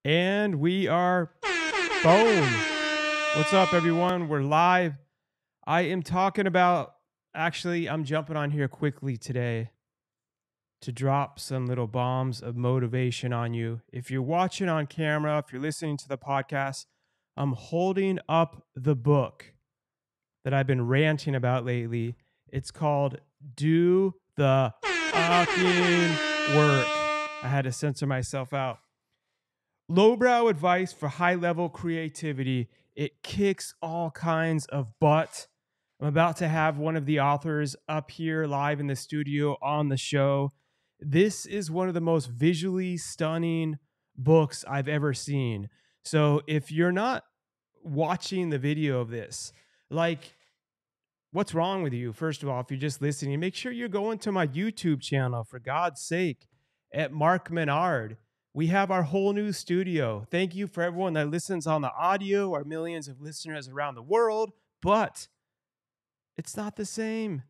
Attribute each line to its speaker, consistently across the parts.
Speaker 1: And we are boom. What's up, everyone? We're live. I am talking about, actually, I'm jumping on here quickly today to drop some little bombs of motivation on you. If you're watching on camera, if you're listening to the podcast, I'm holding up the book that I've been ranting about lately. It's called Do the Fucking Work. I had to censor myself out. Lowbrow advice for high-level creativity. It kicks all kinds of butt. I'm about to have one of the authors up here live in the studio on the show. This is one of the most visually stunning books I've ever seen. So if you're not watching the video of this, like, what's wrong with you? First of all, if you're just listening, make sure you're going to my YouTube channel, for God's sake, at Mark Minard. We have our whole new studio. Thank you for everyone that listens on the audio, our millions of listeners around the world, but it's not the same.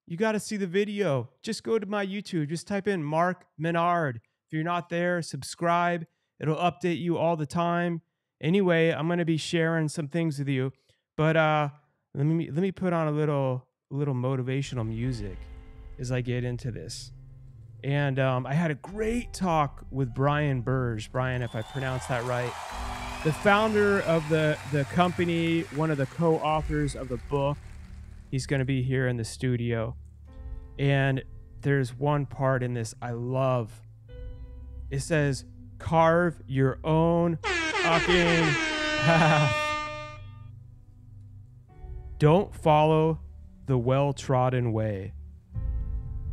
Speaker 1: You got to see the video. Just go to my YouTube. Just type in Mark Minard. If you're not there, subscribe. It'll update you all the time. Anyway, I'm going to be sharing some things with you, but let me put on a little motivational music as I get into this. And I had a great talk with Buirge. Brian, if I pronounced that right, the founder of the company, one of the co-authors of the book. He's going to be here in the studio. And there's one part in this I love. It says, carve your own fucking path. Don't follow the well-trodden way.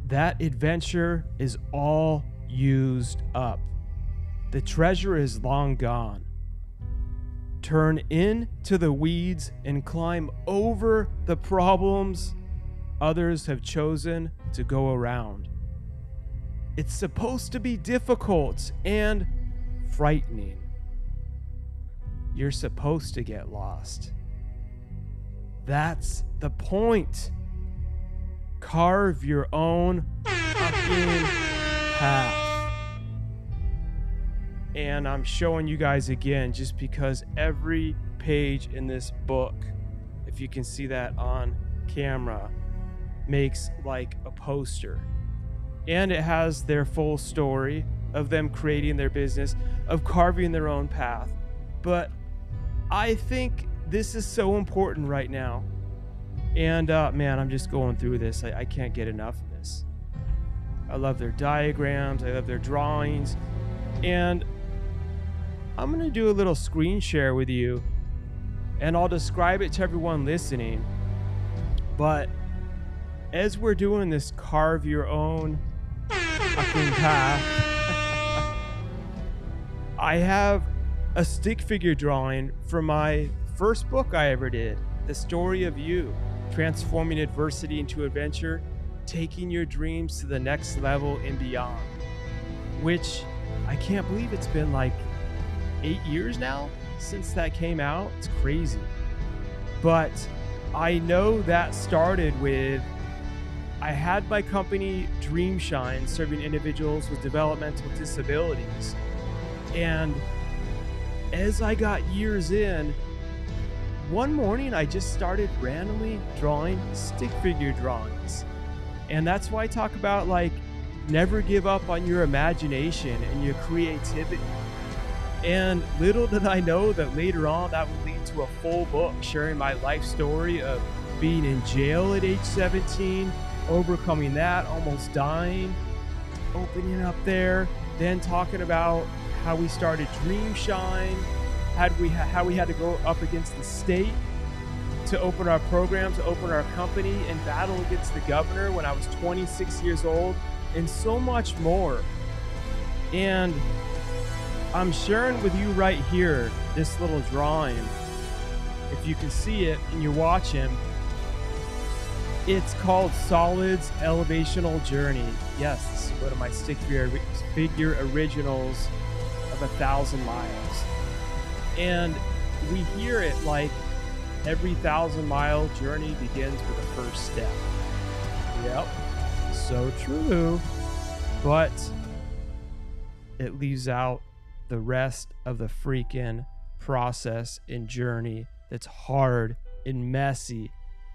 Speaker 1: That adventure is all used up. The treasure is long gone. Turn into the weeds and climb over the problems others have chosen to go around. It's supposed to be difficult and frightening. You're supposed to get lost. That's the point. Carve your own fucking path. And I'm showing you guys again just because every page in this book, if you can see that on camera, makes like a poster. And it has their full story of them creating their business, of carving their own path. But I think this is so important right now. And man, I'm just going through this. I can't get enough of this. I love their diagrams. I love their drawings. And I'm going to do a little screen share with you. And I'll describe it to everyone listening. But as we're doing this carve your own fucking path, I have a stick figure drawing from my first book I ever did, The Story of You. Transforming adversity into adventure, taking your dreams to the next level and beyond. Which I can't believe it's been like 8 years now since that came out. It's crazy. But I know that started with, I had my company Dream Shine serving individuals with developmental disabilities. And as I got years in, one morning, I just started randomly drawing stick figure drawings. And that's why I talk about, like, never give up on your imagination and your creativity. And little did I know that later on that would lead to a full book sharing my life story of being in jail at age 17, overcoming that, almost dying, opening up there, then talking about how we started Dream Shine, how we had to go up against the state to open our program, to open our company, and battle against the governor when I was 26 years old, and so much more. And I'm sharing with you right here this little drawing. If you can see it and you're watching, it's called Solid's Elevational Journey. Yes, this is one of my stick figure originals of 1,000 miles. And we hear it like every 1,000-mile journey begins with a first step. Yep, so true. But it leaves out the rest of the freaking process and journey that's hard and messy,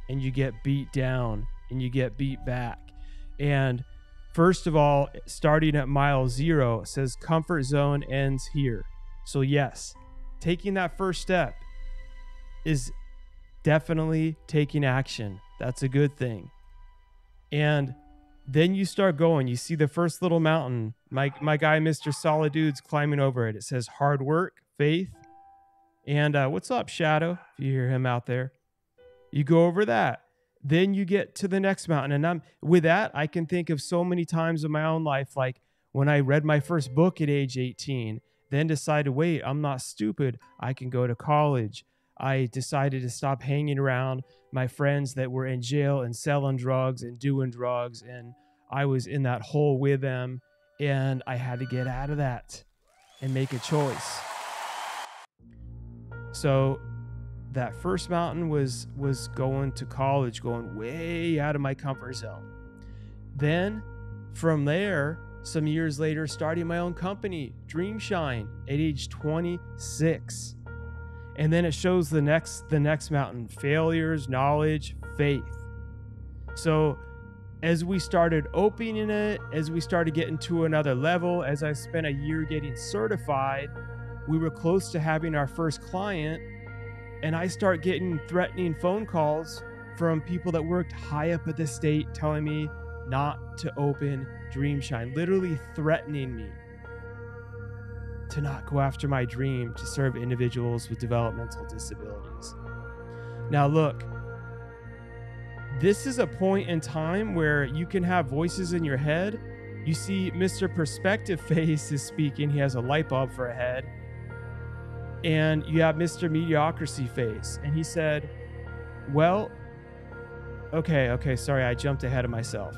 Speaker 1: and you get beat down and you get beat back. And first of all, starting at mile 0, it says comfort zone ends here. So yes, taking that first step is definitely taking action. That's a good thing. And then you start going. You see the first little mountain. My guy, Mr. Solid Dude's climbing over it. It says hard work, faith. And what's up, Shadow? If you hear him out there. You go over that. Then you get to the next mountain. And with that, I can think of so many times in my own life, like when I read my first book at age 18, then decided, wait, I'm not stupid. I can go to college. I decided to stop hanging around my friends that were in jail and selling drugs and doing drugs. And I was in that hole with them. And I had to get out of that and make a choice. So that first mountain was going to college, going way out of my comfort zone. Then from there, some years later, starting my own company, Dreamshine, at age 26. And then it shows the next mountain: failures, knowledge, faith. So as we started opening it, as we started getting to another level, as I spent a year getting certified, we were close to having our first client. And I start getting threatening phone calls from people that worked high up at the state telling me not to open Dreamshine, literally threatening me to not go after my dream to serve individuals with developmental disabilities. Now look, this is a point in time where you can have voices in your head. You see Mr. Perspective Face is speaking. He has a light bulb for a head. And you have Mr. Mediocrity Face. And he said, well, okay, sorry, I jumped ahead of myself.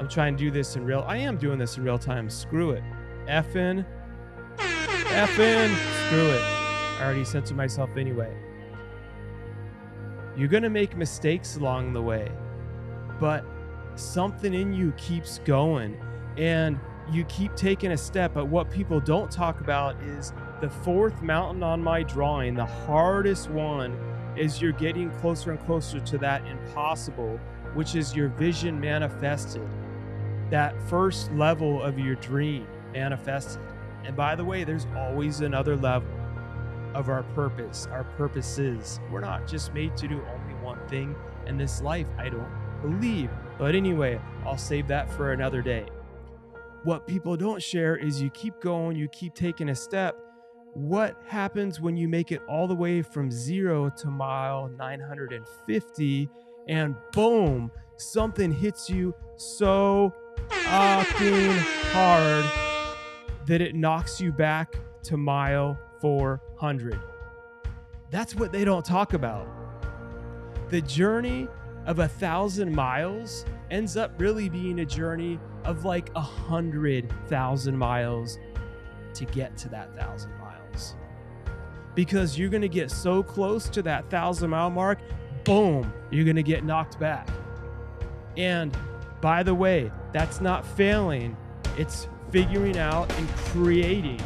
Speaker 1: I'm trying to do this I am doing this in real time. Screw it. Effing, screw it. I already censored myself anyway. You're going to make mistakes along the way, but something in you keeps going. And you keep taking a step. But what people don't talk about is the 4th mountain on my drawing, the hardest one, is you're getting closer and closer to that impossible, which is your vision manifested. That first level of your dream manifested. And by the way, there's always another level of our purpose, our purposes. We're not just made to do only one thing in this life, I don't believe. But anyway, I'll save that for another day. What people don't share is you keep going, you keep taking a step. What happens when you make it all the way from 0 to mile 950 and boom, something hits you so fucking hard that it knocks you back to mile 400. That's what they don't talk about. The journey of 1,000 miles ends up really being a journey of like 100,000 miles to get to that 1,000 miles. Because you're going to get so close to that 1,000-mile mark, boom, you're going to get knocked back. And by the way, that's not failing. It's figuring out and creating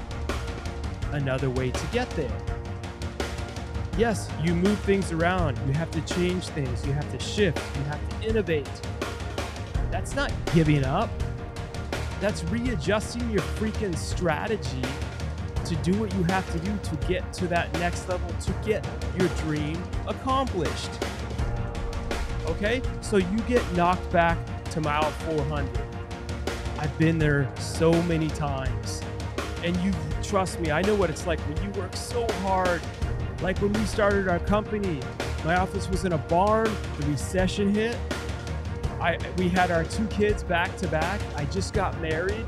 Speaker 1: another way to get there. Yes, you move things around. You have to change things. You have to shift. You have to innovate. That's not giving up. That's readjusting your freaking strategy to do what you have to do to get to that next level, to get your dream accomplished. Okay? So you get knocked back to mile 400. I've been there so many times. And you trust me, I know what it's like when you work so hard. Like when we started our company, my office was in a barn, the recession hit. We had our 2 kids back to back. I just got married.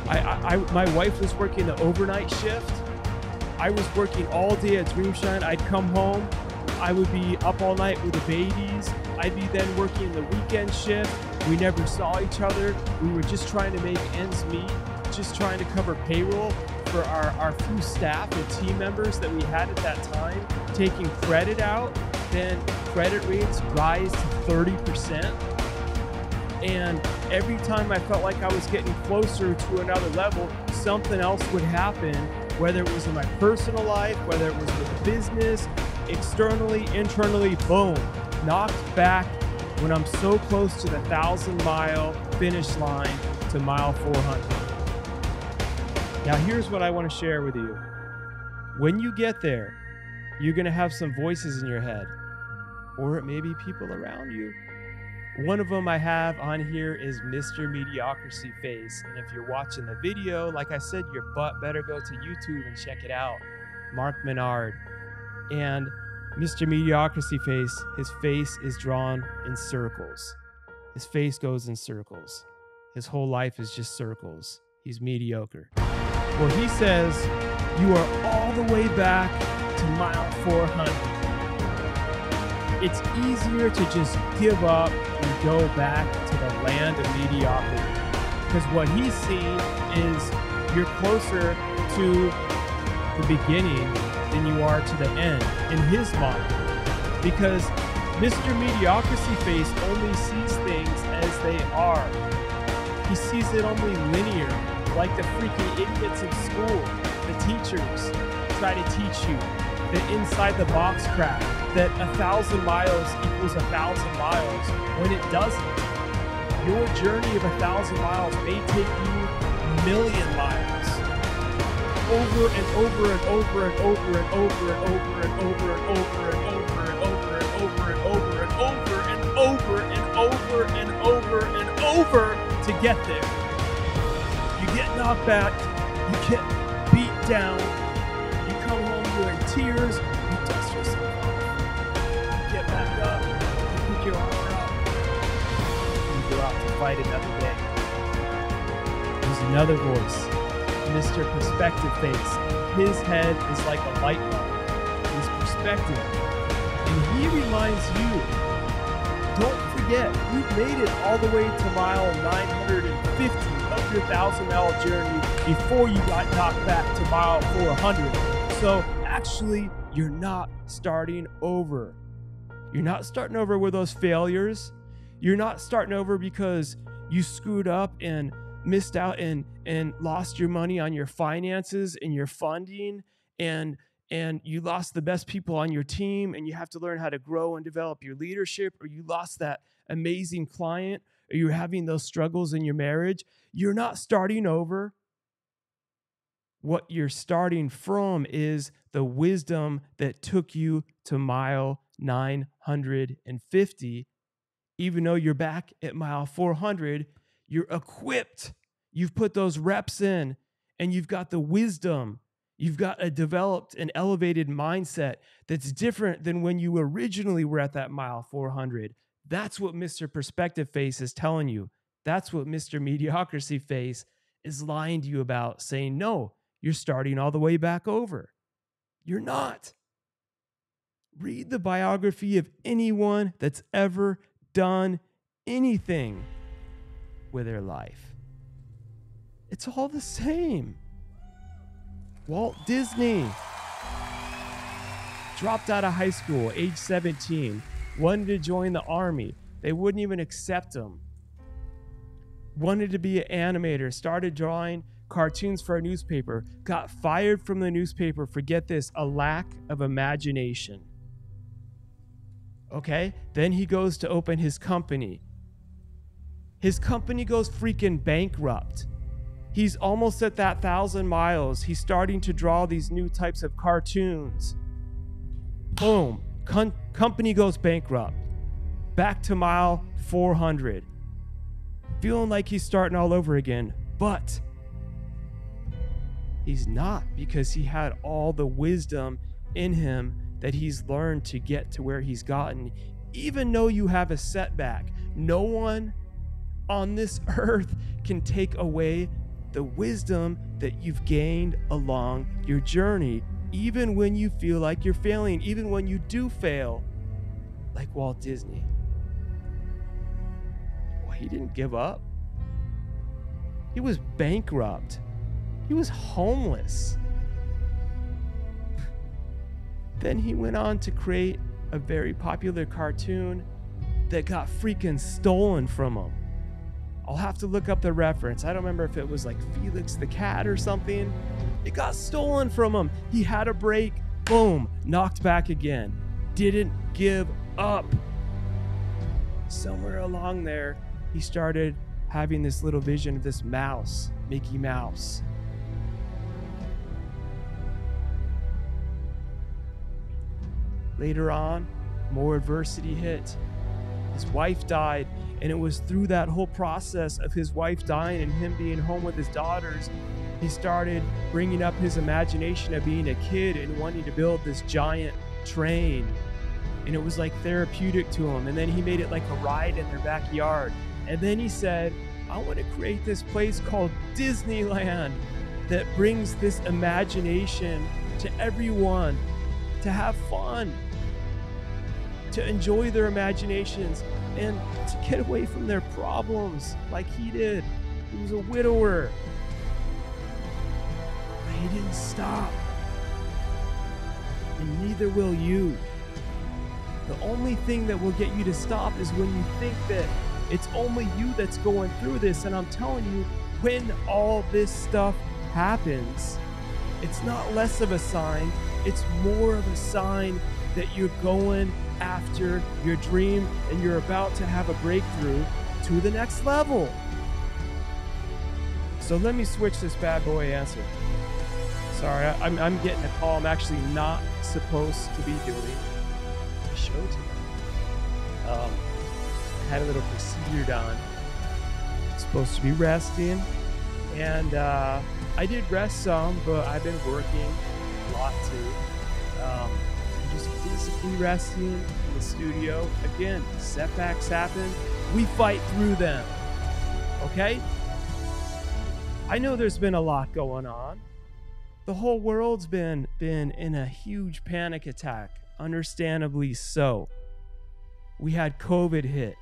Speaker 1: My wife was working the overnight shift. I was working all day at Dreamshine. I'd come home. I would be up all night with the babies. I'd be then working the weekend shift. We never saw each other. We were just trying to make ends meet, just trying to cover payroll for our few staff and team members that we had at that time, taking credit out. Then credit rates rise to 30%. And every time I felt like I was getting closer to another level, something else would happen, whether it was in my personal life, whether it was with business, externally, internally, boom, knocked back when I'm so close to the 1,000-mile finish line to mile 400. Now, here's what I want to share with you. When you get there, you're going to have some voices in your head, or it may be people around you. One of them I have on here is Mr. Mediocrity Face. And if you're watching the video, like I said, your butt better go to YouTube and check it out. Mark Minard. And Mr. Mediocrity Face, his face is drawn in circles. His face goes in circles. His whole life is just circles. He's mediocre. Well, he says you are all the way back to mile 400. It's easier to just give up and go back to the land of mediocrity. Because what he's seeing is you're closer to the beginning than you are to the end in his mind. Because Mr. Mediocrity Face only sees things as they are. He sees it only linear, like the freaking idiots in school. The teachers try to teach you that inside the box crap, that 1,000 miles equals 1,000 miles, when it doesn't. Your journey of 1,000 miles may take you a million miles. Over and over and over and over and over and over and over and over and over and over and over and over and over and over and over and over and over to get there. You get knocked back, you get beat down, you come home, you're in tears, you dust yourself off, you get back up, you pick your armor up, you go out to fight another day. There's another voice, Mr. Perspective Face. His head is like a light bulb, his perspective. And he reminds you, don't forget, you made it all the way to mile 950 of your 1,000-mile journey before you got knocked back to mile 400. So actually, you're not starting over. You're not starting over with those failures. You're not starting over because you screwed up and missed out and lost your money on your finances and your funding, and you lost the best people on your team, and you have to learn how to grow and develop your leadership, or you lost that amazing client, or you're having those struggles in your marriage. You're not starting over. What you're starting from is the wisdom that took you to mile 950. Even though you're back at mile 400, you're equipped. You've put those reps in, and you've got the wisdom. You've got a developed and elevated mindset that's different than when you originally were at that mile 400. That's what Mr. Perspective Face is telling you. That's what Mr. Mediocrity Face is lying to you about, saying, no, you're starting all the way back over. You're not. Read the biography of anyone that's ever done anything with their life. It's all the same. Walt Disney dropped out of high school, age 17, wanted to join the army. They wouldn't even accept him. Wanted to be an animator, started drawing cartoons for a newspaper, got fired from the newspaper for, get this, a lack of imagination. Okay, then he goes to open his company. His company goes freaking bankrupt. He's almost at that 1,000 miles. He's starting to draw these new types of cartoons. Boom. Company goes bankrupt. Back to mile 400. Feeling like he's starting all over again. But he's not, because he had all the wisdom in him that he's learned to get to where he's gotten. Even though you have a setback, no one on this earth can take away the wisdom that you've gained along your journey, even when you feel like you're failing, even when you do fail, like Walt Disney. Well, he didn't give up. He was bankrupt. He was homeless. Then he went on to create a very popular cartoon that got freaking stolen from him. I'll have to look up the reference. I don't remember if it was like Felix the Cat or something. It got stolen from him. He had a break. Boom. Knocked back again. Didn't give up. Somewhere along there, he started having this little vision of this mouse, Mickey Mouse. Later on, more adversity hit. His wife died, and it was through that whole process of his wife dying and him being home with his daughters, he started bringing up his imagination of being a kid and wanting to build this giant train. And it was like therapeutic to him. And then he made it like a ride in their backyard. And then he said, I want to create this place called Disneyland that brings this imagination to everyone, to have fun, to enjoy their imaginations, and to get away from their problems like he did. He was a widower. But he didn't stop. And neither will you. The only thing that will get you to stop is when you think that it's only you that's going through this. And I'm telling you, when all this stuff happens, it's not less of a sign, it's more of a sign that you're going after your dream and you're about to have a breakthrough to the next level. So let me switch this bad boy answer. Sorry, I'm getting a call I'm actually not supposed to be doing a show today. I had a little procedure done. Supposed to be resting, and I did rest some, but I've been working a lot too. I'm just physically resting in the studio. Again, setbacks happen. We fight through them. Okay? I know there's been a lot going on. The whole world's been in a huge panic attack, understandably so. We had COVID hit.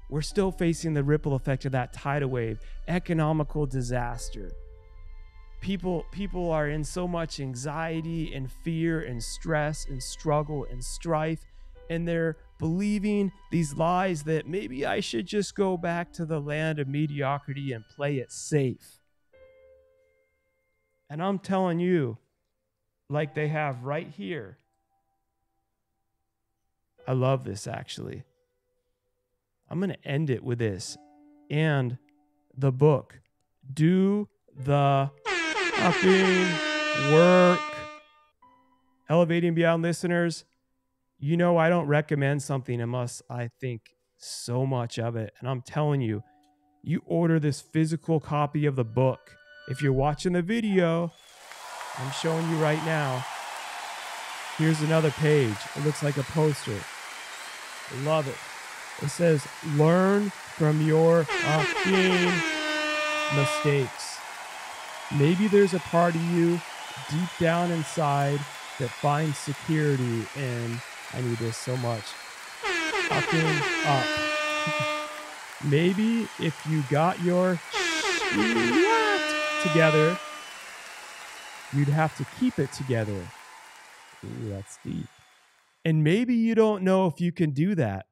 Speaker 1: We're still facing the ripple effect of that tidal wave, economical disaster. People are in so much anxiety and fear and stress and struggle and strife, and they're believing these lies that maybe I should just go back to the land of mediocrity and play it safe. And I'm telling you, like they have right here. I love this, actually. I'm going to end it with this. And the book. Do the fucking work. Elevating Beyond listeners, you know I don't recommend something unless I think so much of it. And I'm telling you, you order this physical copy of the book. If you're watching the video, I'm showing you right now. Here's another page. It looks like a poster. I love it. It says, learn from your fucking mistakes. Maybe there's a part of you deep down inside that finds security in, I need this so much, fucking up. Maybe if you got your together, you'd have to keep it together. Ooh, that's deep. And maybe you don't know if you can do that.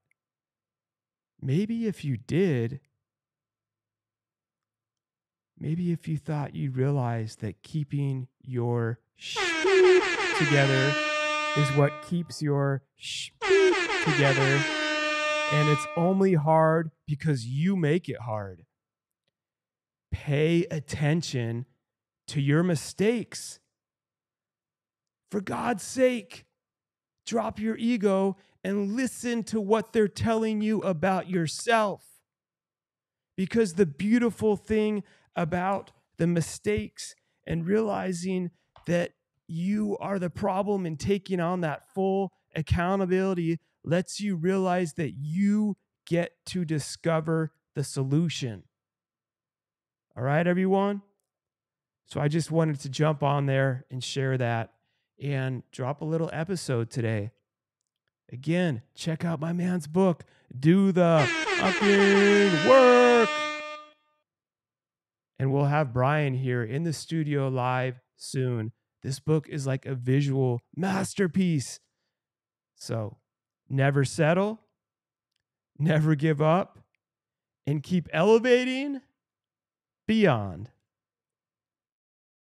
Speaker 1: Maybe if you did, maybe if you thought you'd realize that keeping your together is what keeps your together, and it's only hard because you make it hard. Pay attention to your mistakes. For God's sake, drop your ego and listen to what they're telling you about yourself. Because the beautiful thing about the mistakes and realizing that you are the problem and taking on that full accountability lets you realize that you get to discover the solution. All right, everyone? So I just wanted to jump on there and share that and drop a little episode today. Again, check out my man's book, Do the Fucking Work. And we'll have Brian here in the studio live soon. This book is like a visual masterpiece. So never settle, never give up, and keep elevating beyond.